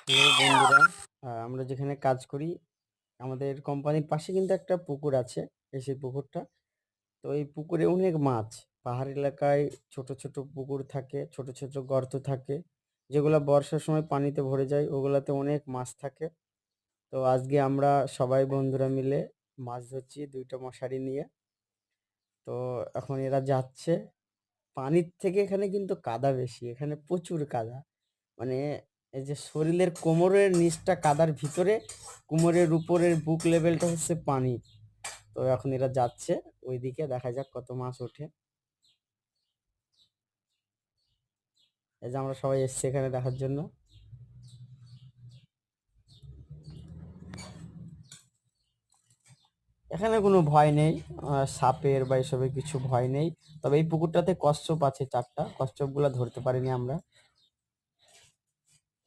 Hello বন্ধুরা, আমরা যেখানে কাজ করি আমাদের কোম্পানির পাশে কিন্তু একটা পুকুর আছে। সেই পুকুরটা, তো এই পুকুরে অনেক মাছ। পাহাড় এলাকায় ছোট ছোট পুকুর থাকে, ছোট ছোট গর্ত থাকে, যেগুলা বর্ষার সময় পানিতে ভরে যায়, ওগুলাতে অনেক মাছ থাকে। তো আজকে আমরা সবাই বন্ধুরা মিলে মাছ ধরছি 2টা মশারি নিয়ে। তো এখন এরা যাচ্ছে পানির থেকে। এখানে কিন্তু কাদা বেশি, এখানে প্রচুর কাদা। মানে এই যে শরীরের কোমরের নিচটা কাদার ভিতরে, কোমরের উপরের বুক লেভেলটা হচ্ছে পানি। তো এখন এরা যাচ্ছে ওইদিকে, দেখা যাক কত মাছ ওঠে। এই যে আমরা সবাই এসছি এখানে দেখার জন্য। এখানে কোনো ভয় নেই, সাপের বা এসবের কিছু ভয় নেই। তবে এই পুকুরটাতে কচ্ছপ আছে 4টা, কচ্ছপগুলো ধরতে পারিনি আমরা।